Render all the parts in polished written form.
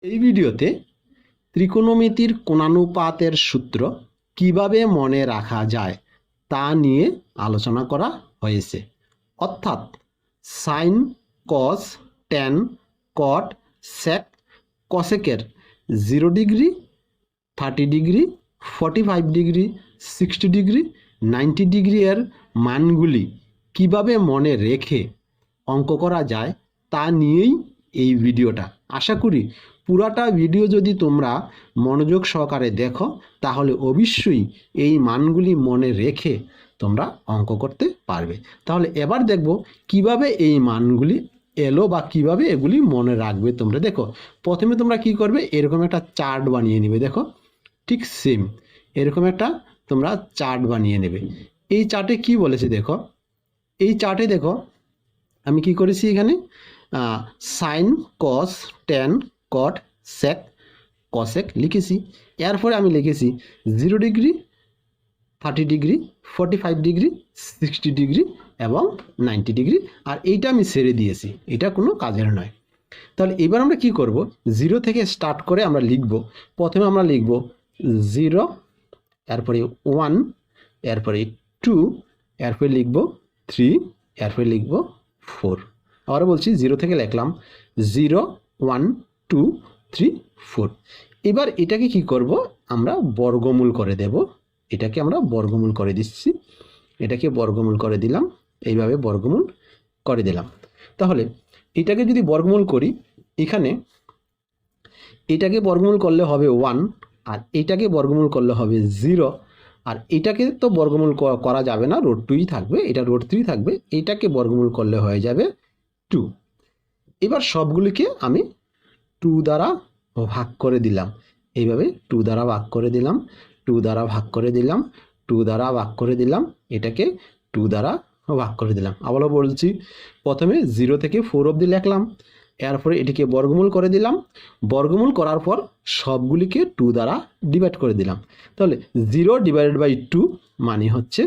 এই ভিডিওতে ত্রিকোণমিতির কোণানুপাতের সূত্র কিভাবে মনে রাখা যায় তা নিয়ে আলোচনা করা হয়েছে। অর্থাৎ সাইন, কস, ট্যান, কট, সেক, কসেকের 0 degree, 30 degree, 45 degree, 60 degree, 90 degree এর মানগুলি কিভাবে মনে রেখে অঙ্ক করা যায় তা নিয়েই এই ভিডিওটা। আশা করি পুরাটা ভিডিও যদি তোমরা মনোযোগ সহকারে দেখো তাহলে অবশ্যই এই মানগুলি মনে রেখে তোমরা অঙ্ক করতে পারবে। তাহলে এবার দেখব কিভাবে এই মানগুলি এলো বা কিভাবে এগুলি মনে রাখবে তোমরা। দেখো, প্রথমে তোমরা কি করবে, এরকম একটা চার্ট বানিয়ে নেবে। দেখো, ঠিক সেম এরকম একটা তোমরা চার্ট বানিয়ে নেবে। এই চার্টে কি বলেছে দেখো, এই চার্টে দেখো আমি কি করেছি, এখানে সাইন, কস, ট্যান, কট, সেক, কসেক লিখেছি। এরপরে আমি লিখেছি 0 ডিগ্রি, 30 ডিগ্রি, 45 ডিগ্রি, 60 ডিগ্রি এবং 90 ডিগ্রি। আর এইটা আমি ছেড়ে দিয়েছি, এটা কোনো কাজের নয়। তাহলে এবার আমরা কি করব, 0 থেকে স্টার্ট করে আমরা লিখব। প্রথমে আমরা লিখব 0, এরপরে 1, এরপরে 2, এরপরে লিখব 3, এরপরে লিখব 4। আবার বলছি, 0 থেকে লিখলাম 0, 1, 2, 3, 4। এবার এটাকে কি করব, আমরা বর্গমূল করে দেব। এটাকে আমরা বর্গমূল করে দিচ্ছি, এটাকে বর্গমূল করে দিলাম, এইভাবে বর্গমূল করে দিলাম। তাহলে এটাকে যদি বর্গমূল করি, এখানে এটাকে বর্গমূল করলে হবে 1, আর এটাকে বর্গমূল করলে হবে 0, আর এটাকে তো বর্গমূল করা যাবে না, √2ই থাকবে, এটা √3 থাকবে। এটাকে বর্গমূল করলে হয়ে যাবে 2। এবার সবগুলিকে আমি 2 দ্বারা ভাগ করে দিলাম, এইভাবে 2 দ্বারা ভাগ করে দিলাম, 2 দ্বারা ভাগ করে দিলাম, 2 দ্বারা ভাগ করে দিলাম, এটাকে 2 দ্বারা ভাগ করে দিলাম। আবারও বলছি, প্রথমে 0 থেকে 4 অবধি লিখলাম, এরপরে এটিকে বর্গমূল করে দিলাম, বর্গমূল করার পর সবগুলিকে 2 দ্বারা ডিভাইড করে দিলাম। তাহলে 0/2 মানে হচ্ছে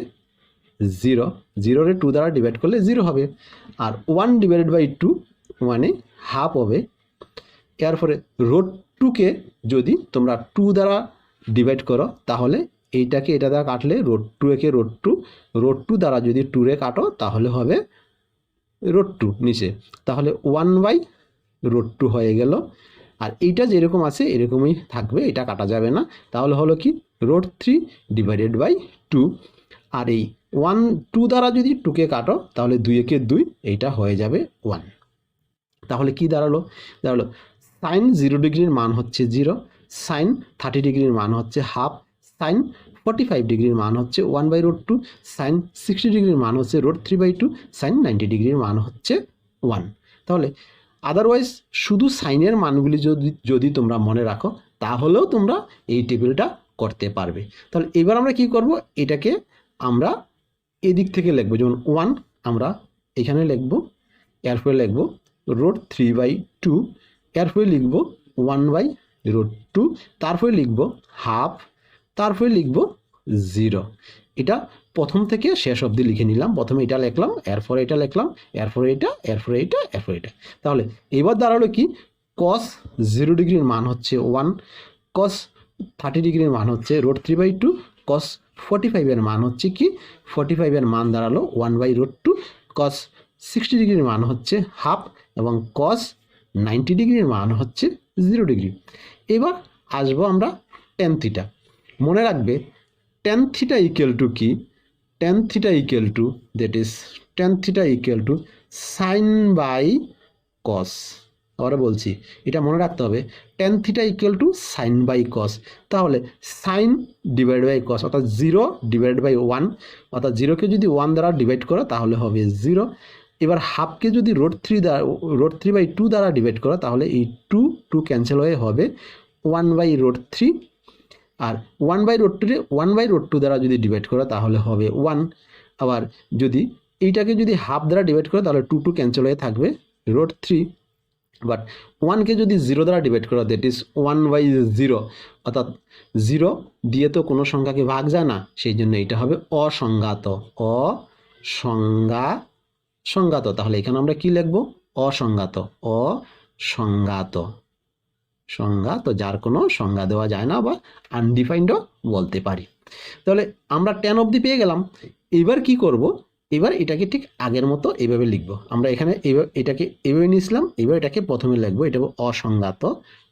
0, 0-রে 2 দ্বারা ডিভাইড করলে 0 হবে। আর 1/2 মানে হাফ হবে। এরপরে √2কে যদি তোমরা 2 দ্বারা ডিভাইড করো তাহলে এইটাকে এটা দ্বারা কাটলে √2 √2 দ্বারা যদি 2-রে কাটো তাহলে হবে √2 নিচে, তাহলে 1/√2 হয়ে গেল। আর এইটা যেরকম আছে এরকমই থাকবে, এটা কাটা যাবে না। তাহলে হলো কি √3/2। আর এই 2 দ্বারা যদি 2কে কাটো তাহলে 2-একে 2, এইটা হয়ে যাবে 1। তাহলে কি দাঁড়ালো, সাইন 0 ডিগ্রির মান হচ্ছে 0, সাইন 30 ডিগ্রির মান হচ্ছে হাফ, সাইন 45 ডিগ্রির মান হচ্ছে 1/√2, সাইন 60 ডিগ্রির মান হচ্ছে √3/2, সাইন 90 ডিগ্রির মান হচ্ছে 1। তাহলে আদারওয়াইজ শুধু সাইনের মানগুলি যদি তোমরা মনে রাখো তাহলেও তোমরা এই টেবিলটা করতে পারবে। তাহলে এবার আমরা কি করব, এটাকে আমরা এদিক থেকে লিখবো, যেমন 1 আমরা এখানে লিখবো, এরপরে লিখবো √3/2, এরপরে লিখবো 1/√2, তারপরে লিখবো হাফ, তারপরে লিখবো 0। এটা প্রথম থেকে শেষ অবধি লিখে নিলাম। প্রথমে এটা লিখলাম, এরপরে এটা লিখলাম, এরপরে এটা, এরপরে এটা, এরপরে এটা। তাহলে এবার দাঁড়ালো কি, cos 0 ডিগ্রির মান হচ্ছে 1, cos 30 ডিগ্রির মান হচ্ছে √3/2, cos 45 এর মান হচ্ছে কি, 45 এর মান দাঁড়ালো 1/√2, cos 60 ডিগ্রির মান হচ্ছে হাফ এবং cos 90 ডিগ্রির মান হচ্ছে 0 ডিগ্রি। এবার আসবো আমরা tan থিটা। মনে রাখবে tan থিটা ইকুয়াল টু কি, tan theta equal to that is tan theta equal to sine by cos. আবার বলছি, এটা মনে রাখতে হবে, tan theta equal to sine by cos. তাহলে সাইন ডিভাইড বাই কস অর্থাৎ 0/1, অর্থাৎ 0কে যদি 1 দ্বারা ডিভাইড করো তাহলে হবে 0। এবার হাফকে যদি √3/2 দ্বারা ডিভাইড করো তাহলে এই 2 ক্যান্সেল হয়ে হবে 1/√3। আর 1/√2 দ্বারা যদি ডিভাইড করো তাহলে হবে 1। আবার যদি এইটাকে যদি হাফ দ্বারা ডিভাইড করো তাহলে 2 ক্যান্সেল হয়ে থাকবে √3। বাট 1কে যদি 0 দ্বারা ডিভাইড করো দ্যাট ইজ 1/0, অর্থাৎ 0 দিয়ে তো কোনো সংখ্যাকে ভাগ যায় না, সেই জন্য এটা হবে অসংজ্ঞাত। অসংজ্ঞাত, তাহলে এখানে আমরা কি লিখবো, অসংজ্ঞাত। সংজ্ঞা, তো যার কোনো সংজ্ঞা দেওয়া যায় না বা আনডিফাইন্ডও বলতে পারি। তাহলে আমরা 10 অবধি পেয়ে গেলাম। এবার কি করব, এবার এটাকে ঠিক আগের মতো এইভাবে লিখব। আমরা এখানে এটাকে এইভাবে নিয়েছিলাম, এবার এটাকে প্রথমে লিখবো, এটা অসংজ্ঞাত,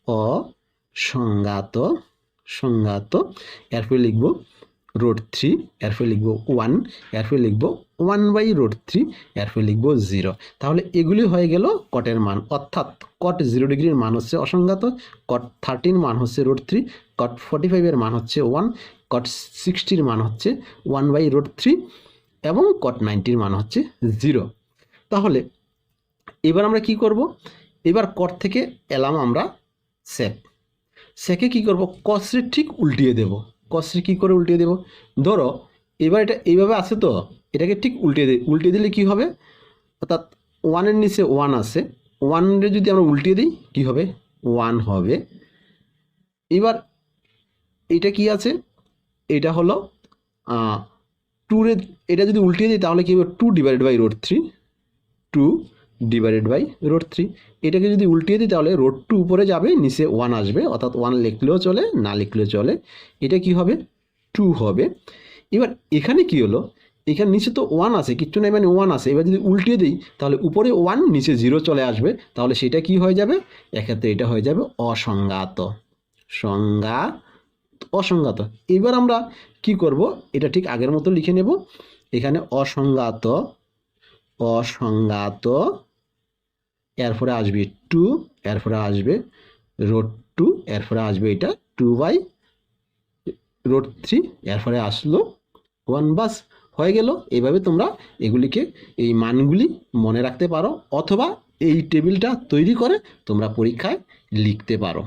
অসংজ্ঞাত, সংজ্ঞাত। এরপরে লিখব √3, এরপরে লিখব 1, এরপরে লিখব 1/√3, এরপরে লিখব 0। তাহলে এগুলি হয়ে গেল কটের মান, অর্থাৎ কট 0 ডিগ্রির মান হচ্ছে অসংজ্ঞাত, কট 30 মান হচ্ছে √3, কট 45 এর মান হচ্ছে 1, কট 60 মান হচ্ছে 1/√3 এবং কট 90 মান হচ্ছে 0। তাহলে এবার আমরা কি করব, এবার কট থেকে এলাম আমরা সেক, সেকে কি করব, কসের ঠিক উল্টিয়ে দেব। কসে কি করে উল্টিয়ে দেব, ধরো এবার এটা এইভাবে আছে, তো এটাকে ঠিক উল্টিয়ে দিই, উল্টিয়ে দিলে কি হবে, অর্থাৎ 1-এর নিচে 1 আছে, 1-এ যদি আমরা উল্টিয়ে দিই কি হবে, 1 হবে। এবার এটা কি আছে, এটা হলো 2-রে, এটা যদি উল্টিয়ে দিই তাহলে কি হবে, 2/√3, 2/√3। এটাকে যদি উল্টিয়ে দিই তাহলে √2 উপরে যাবে, নিচে 1 আসবে, অর্থাৎ 1 লিখলেও চলে, না লিখলেও চলে। এটা কি হবে, 2 হবে। এবার এখানে কি হলো, এখানে নিচে তো 1 আছে, কিচ্ছু নাই মানে 1 আছে, এবার যদি উল্টিয়ে দিই তাহলে উপরে 1 নিচে 0 চলে আসবে, তাহলে সেটা কি হয়ে যাবে, এক্ষেত্রে এটা হয়ে যাবে অসংজ্ঞাত, অসংজ্ঞাত। এবার আমরা কি করব, এটা ঠিক আগের মতো লিখে নেব, এখানে অসংজ্ঞাত, অসংজ্ঞাত, এরপরে আসবে 2, এরপরে আসবে √2, এরপরে আসবে এটা 2/√3, এরপরে আসলো 1, বাস হয়ে গেল। এইভাবে তোমরা এগুলিকে, এই মানগুলি মনে রাখতে পারো, অথবা এই টেবিলটা তৈরি করে তোমরা পরীক্ষায় লিখতে পারো।